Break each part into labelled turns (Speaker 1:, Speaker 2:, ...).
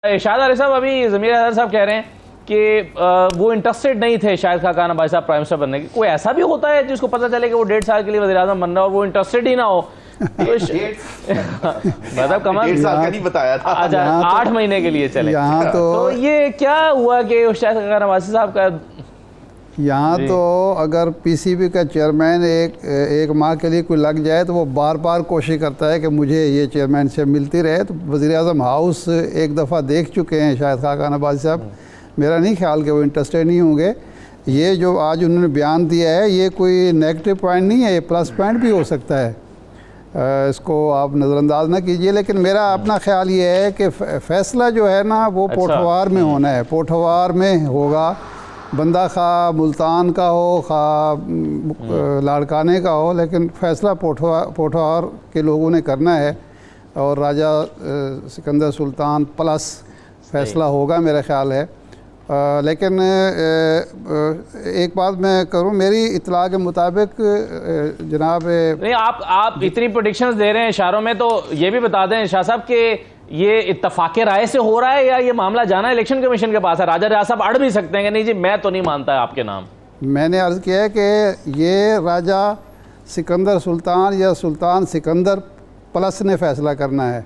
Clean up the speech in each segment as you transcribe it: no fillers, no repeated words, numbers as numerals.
Speaker 1: शाहिद आरिफ साहब, अभी ज़मीर अज़हर साहब कह रहे हैं कि वो इंटरेस्टेड नहीं थे शाहिद खाकान अब्बासी साहब प्राइम मिनिस्टर बनने की। कोई ऐसा भी होता है जिसको पता चले कि वो 1.5 साल के लिए वज़ीर-ए-आज़म बन रहा है और वो इंटरेस्टेड ही ना हो? मतलब कमल
Speaker 2: 1.5 साल का नहीं बताया था।
Speaker 1: अच्छा, 8 महीने के लिए चले। तो ये क्या हुआ कि शाहिद खाकान अब्बासी साहब का
Speaker 3: यहाँ तो अगर पीसीबी का चेयरमैन एक माह के लिए कोई लग जाए तो वो बार बार कोशिश करता है कि मुझे ये चेयरमैनशिप मिलती रहे। तो वज़ीर-ए-आज़म हाउस एक दफ़ा देख चुके हैं शाहिद खाकान अब्बासी साहब, मेरा नहीं ख्याल कि वो इंटरेस्टेड नहीं होंगे। ये जो आज उन्होंने बयान दिया है ये कोई नेगेटिव पॉइंट नहीं है, ये प्लस पॉइंट भी हो सकता है, इसको आप नज़रअंदाज ना कीजिए। लेकिन मेरा अपना ख्याल ये है कि फ़ैसला जो है ना वो पोठवार में होना है, पोठवार में होगा। बंदा खा मुल्तान का हो, खा लाड़काने का हो, लेकिन फ़ैसला पोठवार के लोगों ने करना है और राजा सिकंदर सुल्तान प्लस फ़ैसला होगा मेरा ख्याल है। लेकिन एक बात मैं करूं, मेरी इत्तला के मुताबिक जनाब
Speaker 1: नहीं, आप इतनी प्रेडिक्शंस दे रहे हैं इशारों में, तो ये भी बता दें शाह साहब कि ये इत्तफाक़े राय से हो रहा है या ये मामला जाना इलेक्शन कमीशन के पास है? राजा रियाज साहब अड़ भी सकते हैं कि नहीं जी मैं तो नहीं मानता है आपके नाम।
Speaker 3: मैंने अर्ज़ किया है कि ये राजा सिकंदर सुल्तान या सुल्तान सिकंदर प्लस ने फ़ैसला करना है।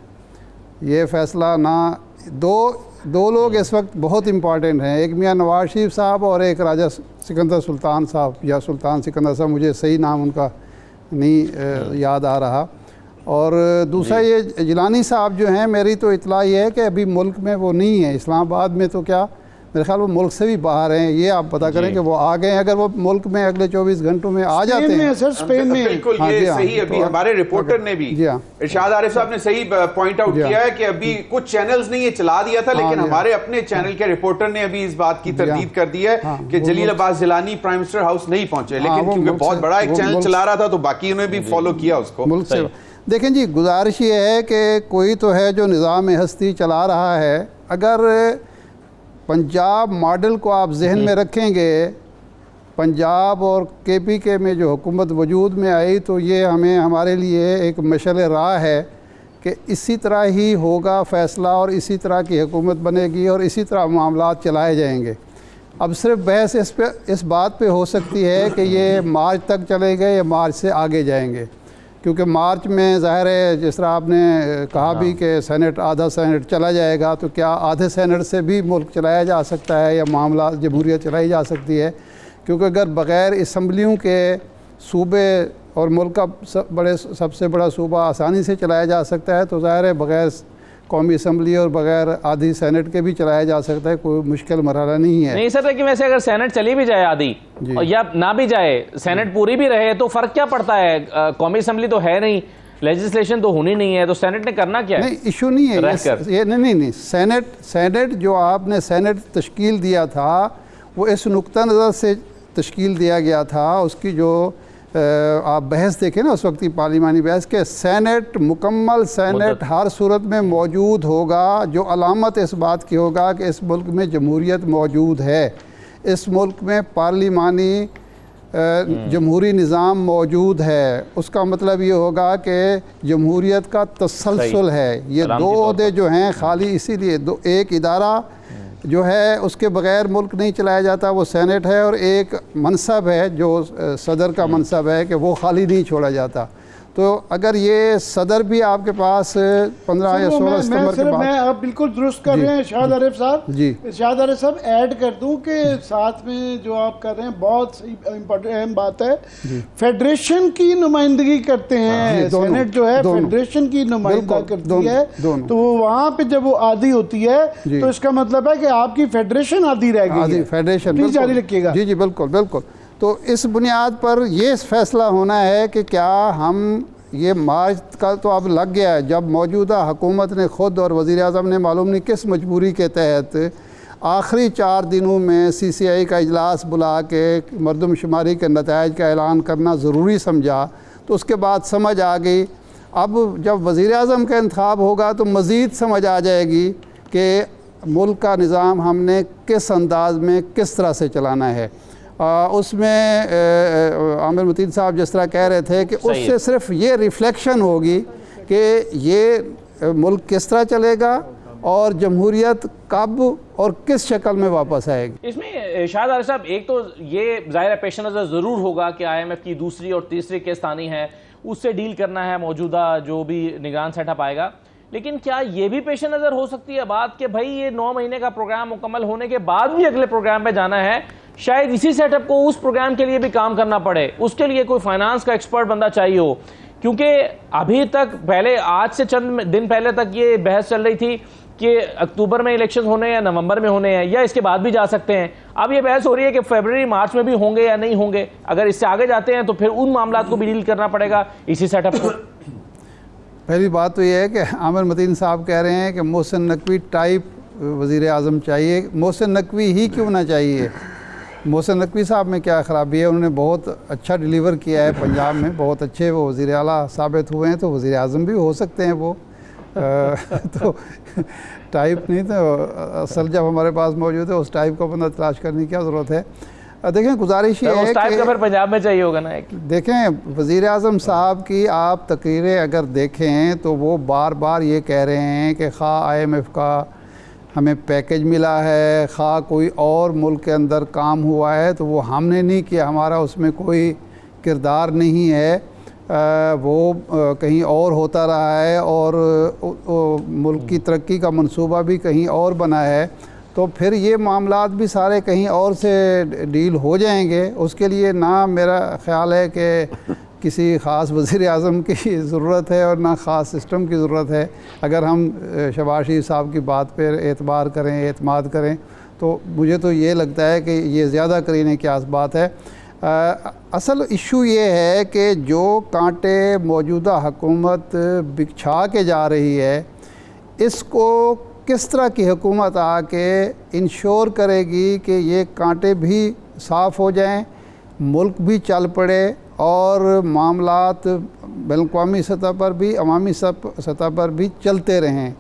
Speaker 3: ये फ़ैसला ना दो लोग इस वक्त बहुत इम्पॉर्टेंट हैं, एक मियाँ नवाज शरीफ साहब और एक राजा सिकंदर सुल्तान साहब या सुल्तान सिकंदर साहब, मुझे सही नाम उनका नहीं याद आ रहा। और दूसरा ये जिलानी साहब जो हैं, मेरी तो इत्तला ये है कि अभी मुल्क में वो नहीं है, इस्लामाबाद में तो क्या मेरे ख्याल वो मुल्क से भी बाहर हैं। ये आप पता करें कि वो आ गए, अगर वो मुल्क में अगले 24 घंटों में आ जाते हैं।
Speaker 2: सर स्पेन में बिल्कुल ये सही, अभी हमारे रिपोर्टर ने भी इरशाद आरिफ साहब ने सही पॉइंट आउट किया है कि अभी कुछ चैनल्स ने ये चला दिया था, लेकिन हमारे अपने चैनल के रिपोर्टर ने अभी इस बात की तरदीद कर दी है कि Jalil Abbas Jilani prime minister house नहीं पहुंचे, लेकिन क्योंकि बहुत बड़ा एक चैनल चला रहा था तो बाकी उन्होंने भी फॉलो किया उसको।
Speaker 3: मुल्क से देखें जी, गुजारिश ये है कि कोई तो है जो निज़ाम हस्ती चला रहा है। अगर पंजाब मॉडल को आप जहन में रखेंगे, पंजाब और KPK में जो हुकूमत वजूद में आई, तो ये हमारे लिए एक मशअल राह है कि इसी तरह ही होगा फ़ैसला और इसी तरह की हुकूमत बनेगी और इसी तरह मामलात चलाए जाएंगे। अब सिर्फ बहस इस बात पे हो सकती है कि ये मार्च तक चलेंगे या मार्च से आगे जाएंगे, क्योंकि मार्च में ज़ाहिर है जिस तरह आपने कहा भी कि सेनेट आधा सेनेट चला जाएगा, तो क्या आधे सेनेट से भी मुल्क चलाया जा सकता है या मामला जमहूरियत चलाई जा सकती है? क्योंकि अगर बग़ैर असम्बलियों के सूबे और मुल्क का सबसे बड़ा सूबा आसानी से चलाया जा सकता है, तो ज़ाहिर है बग़ैर कौमी असम्बली और बग़ैर आधी सेनेट के भी चलाया जा सकता है, कोई मुश्किल मरहला नहीं है।
Speaker 1: नहीं सर, लेकिन वैसे अगर सेनेट चली भी जाए आधी या ना भी जाए, सेनेट पूरी भी रहे, तो फ़र्क क्या पड़ता है? कौमी असम्बली तो है नहीं, लेजिस्लेशन तो होनी नहीं है, तो सेनेट ने करना क्या है?
Speaker 3: नहीं, इशू नहीं है ये नहीं सेनेट जो आपने सेनेट तश्कील दिया था वो इस नुक्ता नज़र से तश्कील दिया गया था, उसकी जो आप बहस देखें ना उस वक्त की पार्लिमानी बहस के, सेनेट मुकम्मल सेनेट हर सूरत में मौजूद होगा, जो अलामत इस बात की होगा कि इस मुल्क में जमहूरियत मौजूद है, इस मुल्क में पार्लिमानी जमहूरी निज़ाम मौजूद है। उसका मतलब ये होगा कि जमहूरियत का तसलसल है। ये दो ओहदे जो हैं खाली इसीलिए एक इदारा जो है उसके बग़ैर मुल्क नहीं चलाया जाता, वो सेनेट है, और एक मनसब है जो सदर का मनसब है कि वो खाली नहीं छोड़ा जाता। तो अगर ये सदर भी आपके पास 15 या 16 सितंबर के बाद,
Speaker 4: मैं आप बिल्कुल दुरुस्त कर रहे हैं शाहिद आरिफ साहब
Speaker 3: जी।
Speaker 4: शाहिद आरिफ साहब ऐड कर दूं कि साथ में जो आप कर रहे हैं बहुत इम्पोर्टेंट अहम बात है, फेडरेशन की नुमाइंदगी करते हैं, सेनेट जो है फेडरेशन की नुमाइंदगी करती है, तो वहाँ पे जब वो आधी होती है तो इसका मतलब है कि आपकी फेडरेशन आधी रह गई है।
Speaker 3: फेडरेशन
Speaker 4: जारी रखिएगा।
Speaker 3: जी जी बिल्कुल बिल्कुल। तो इस बुनियाद पर ये फैसला होना है कि क्या हम ये मार्च का तो अब लग गया है, जब मौजूदा हुकूमत ने ख़ुद और वज़ीर-ए-आज़म ने मालूम नहीं किस मजबूरी के तहत आखिरी 4 दिनों में CCI का इजलास बुला के मरदमशुमारी के नताइज का ऐलान करना ज़रूरी समझा, तो उसके बाद समझ आ गई। अब जब वज़ीर-ए-आज़म का इंतखाब होगा तो मज़ीद समझ आ जाएगी कि मुल्क का निज़ाम हमने किस अंदाज में किस तरह से चलाना है। उसमें आमिर मतीन साहब जिस तरह कह रहे थे कि उससे सिर्फ ये रिफ्लेक्शन होगी कि ये मुल्क किस तरह चलेगा और जमहूरियत कब और किस शक्ल में वापस आएगी।
Speaker 1: इसमें शाहिद आरिफ साहब, एक तो ये ज़ाहिर पेश नज़र ज़रूर होगा कि IMF की दूसरी और तीसरी किस्त आनी है, उससे डील करना है मौजूदा जो भी निगरान सेटअप आएगा। लेकिन क्या ये भी पेश नज़र हो सकती है बात कि भाई ये 9 महीने का प्रोग्राम मुकम्मल होने के बाद भी अगले प्रोग्राम पे जाना है, शायद इसी सेटअप को उस प्रोग्राम के लिए भी काम करना पड़े, उसके लिए कोई फाइनेंस का एक्सपर्ट बंदा चाहिए हो, क्योंकि अभी तक पहले आज से चंद दिन पहले तक ये बहस चल रही थी कि अक्टूबर में इलेक्शन होने या नवंबर में होने हैं या इसके बाद भी जा सकते हैं। अब ये बहस हो रही है कि फरवरी मार्च में भी होंगे या नहीं होंगे। अगर इससे आगे जाते हैं तो फिर उन मामलात को भी डील करना पड़ेगा इसी सेटअप को।
Speaker 3: पहली बात तो ये है कि आमिर मतीन साहब कह रहे हैं कि मोहसिन नकवी टाइप वज़ीर आज़म चाहिए। मोहसिन नकवी ही क्यों ना चाहिए? मोहसिन नकवी साहब में क्या ख़राबी है? उन्होंने बहुत अच्छा डिलीवर किया है पंजाब में, बहुत अच्छे वो वज़ीर आला साबित हुए हैं, तो वज़ीर आज़म भी हो सकते हैं वो। तो टाइप नहीं, तो असल जब हमारे पास मौजूद है उस टाइप को बंदा तलाश करने की क्या ज़रूरत है। देखें, गुजारिश ये है कि
Speaker 1: फिर पंजाब में चाहिए होगा ना।
Speaker 3: देखें, वज़ीर आज़म साहब की आप तकरीरें अगर देखें तो वो बार बार ये कह रहे हैं कि खा IMF का हमें पैकेज मिला है, खा कोई और मुल्क के अंदर काम हुआ है तो वो हमने नहीं किया, हमारा उसमें कोई किरदार नहीं है, वो कहीं और होता रहा है और मुल्क की तरक्की का मंसूबा भी कहीं और बना है, तो फिर ये मामलात भी सारे कहीं और से डील हो जाएंगे। उसके लिए ना मेरा ख्याल है कि किसी ख़ास वज़ीर आज़म की ज़रूरत है और ना ख़ास सिस्टम की ज़रूरत है। अगर हम शहबाज शरीफ साहब की बात पर एतबार करें, एतमाद करें, तो मुझे तो ये लगता है कि ये ज़्यादा करीने की बात है। असल इशू ये है कि जो कांटे मौजूदा हुकूमत बिछा के जा रही है, इसको किस तरह की हुकूमत आके इंश्योर करेगी कि ये कांटे भी साफ़ हो जाएं, मुल्क भी चल पड़े और मामलात बैनुल-अक़वामी सतह पर भी, अवामी सतह पर भी चलते रहें।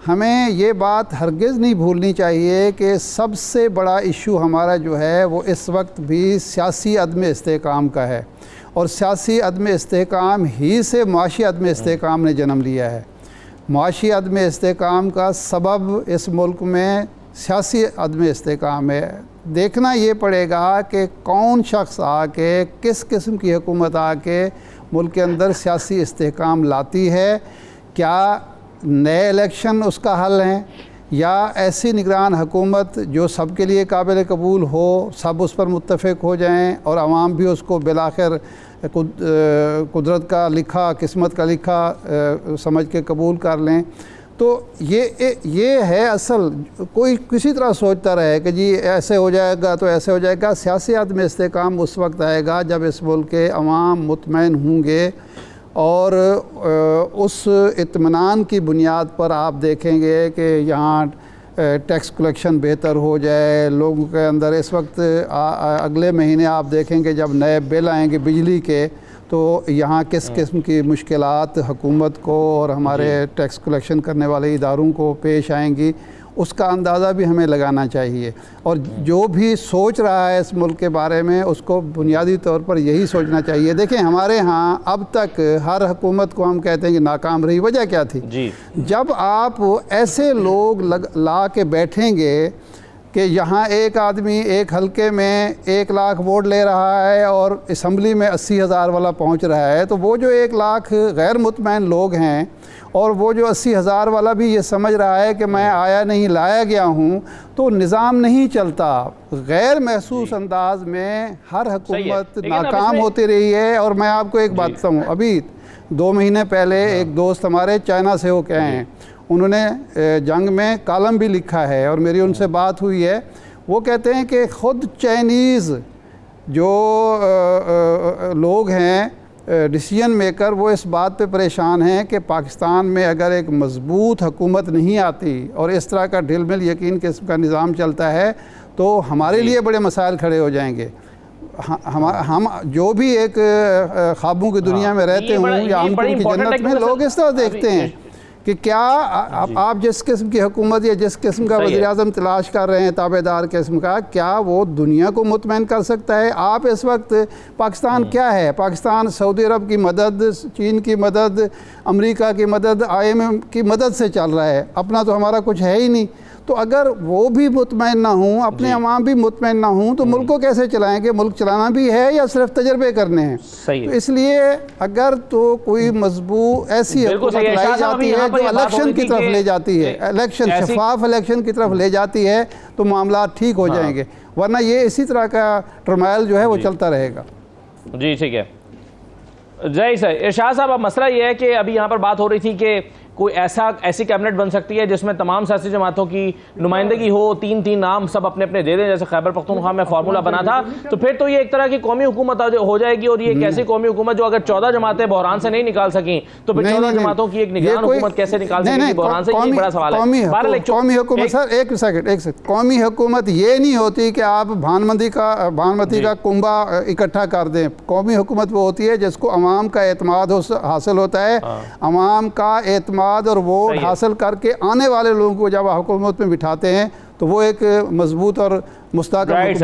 Speaker 3: हमें ये बात हरगिज़ नहीं भूलनी चाहिए कि सबसे बड़ा इशू हमारा जो है वो इस वक्त भी सियासी अदम इस्तेहकाम का है, और सियासी अदम इस्तेहकाम ही से माशी अदम इस्तेहकाम ने जन्म लिया है। माशी अदम इस्तेहकाम का सबब इस मुल्क में सियासी अदम इस्तेहकाम है। देखना ये पड़ेगा कि कौन शख्स आके, किस किस्म की हुकूमत आके मुल्क के अंदर सियासी इस्तेहकाम लाती है। क्या नए इलेक्शन उसका हल हैं, या ऐसी निगरान हुकूमत जो सबके लिए काबिल कबूल हो, सब उस पर मुत्तफ़िक हो जाएं और आवाम भी उसको बिलाखिर कुदरत का लिखा, किस्मत का लिखा समझ के कबूल कर लें। तो ये है असल। कोई किसी तरह सोचता रहे कि जी ऐसे हो जाएगा तो ऐसे हो जाएगा। सियासी अदम इस्तेहकाम उस वक्त आएगा जब इस मुल्क के अवाम मुतमईन होंगे, और उस इत्मीनान की बुनियाद पर आप देखेंगे कि यहाँ टैक्स कलेक्शन बेहतर हो जाए लोगों के अंदर। इस वक्त अगले महीने आप देखेंगे जब नए बिल आएंगे बिजली के, तो यहाँ किस किस्म की मुश्किलात हुकूमत को और हमारे टैक्स कलेक्शन करने वाले इदारों को पेश आएंगी, उसका अंदाज़ा भी हमें लगाना चाहिए। और जो भी सोच रहा है इस मुल्क के बारे में, उसको बुनियादी तौर पर यही सोचना चाहिए। देखें, हमारे यहाँ अब तक हर हुकूमत को हम कहते हैं कि नाकाम रही। वजह क्या थी? जी, जब आप ऐसे लोग ला के बैठेंगे कि यहाँ एक आदमी एक हलके में 1 लाख वोट ले रहा है और असम्बली में 80,000 वाला पहुँच रहा है, तो वो जो 1 लाख गैर मुतमईन लोग हैं और वो जो 80,000 वाला भी ये समझ रहा है कि मैं आया नहीं लाया गया हूँ, तो निज़ाम नहीं चलता। गैर महसूस अंदाज में हर हुकूमत नाकाम होती रही है। और मैं आपको एक बात बताऊँ, अभी 2 महीने पहले एक दोस्त हमारे चाइना से हो के आए हैं, उन्होंने जंग में कॉलम भी लिखा है और मेरी उनसे बात हुई है। वो कहते हैं कि ख़ुद चाइनीज़ जो लोग हैं डिसीजन मेकर, वो इस बात पे परेशान हैं कि पाकिस्तान में अगर एक मज़बूत हुकूमत नहीं आती और इस तरह का ढिल मिल यकीन किस्म का निज़ाम चलता है, तो हमारे लिए बड़े मसाइल खड़े हो जाएंगे। हम जो भी एक ख्वाबों की दुनिया में रहते हों या हम की जन्नत में, लोग इस तरह देखते हैं कि क्या आप जिस किस्म की हुकूमत या जिस किस्म का वज़ीर-ए-आज़म तलाश कर रहे हैं ताबेदार किस्म का, क्या वो दुनिया को मुतमईन कर सकता है? आप इस वक्त पाकिस्तान क्या है? पाकिस्तान सऊदी अरब की मदद, चीन की मदद, अमेरिका की मदद, IMF की मदद से चल रहा है, अपना तो हमारा कुछ है ही नहीं। तो अगर वो भी मुतमईन ना हूँ, अपने अवाम भी मुतमईन ना हूँ, तो मुल्क को कैसे चलाएंगे? मुल्क चलाना भी है या सिर्फ तजर्बे करने हैं?
Speaker 1: सही
Speaker 3: तो इसलिए अगर तो कोई मजबूत ऐसी हुकूमत लाई जाती है जो इलेक्शन की तरफ ले जाती है, इलेक्शन शफाफ इलेक्शन की तरफ ले जाती है, तो मामला ठीक हो जाएंगे, वरना ये इसी तरह का ट्रमाइल जो है वो चलता रहेगा।
Speaker 1: जी ठीक है, जय सर। इरशाद साहब, अब मसला ये है कि अभी यहाँ पर बात हो रही थी कि कोई ऐसी कैबिनेट बन सकती है जिसमें तमाम सियासी जमातों की नुमाइंदगी हो, 3-3 नाम सब अपने अपने दे दें, जैसे खैबर पख्तूनख्वा में फार्मूला बना था। तो फिर तो ये एक तरह की कौमी हुकूमत हो जाएगी, और ये एक ऐसी कौमी हुकूमत जो अगर 14 जमातें बहरान से नहीं निकाल सकी, तो फिर 14 जमातों की एक निगरान हुकूमत कैसे निकाल सकेगी बहरान से? ये बड़ा सवाल है।
Speaker 3: कौमी हुकूमत सर, एक सेकंड, कौमी हुकूमत ये नहीं होती कि आप भानमती का कुंभा इकट्ठा कर दें। कौमी हुकूमत वो होती है जिसको अवाम का एतमाद हासिल होता है, अवाम का एतमाद और वोट हासिल करके आने वाले लोगों को जब हुकूमत में बिठाते हैं, तो वो एक मजबूत और मुस्तहकम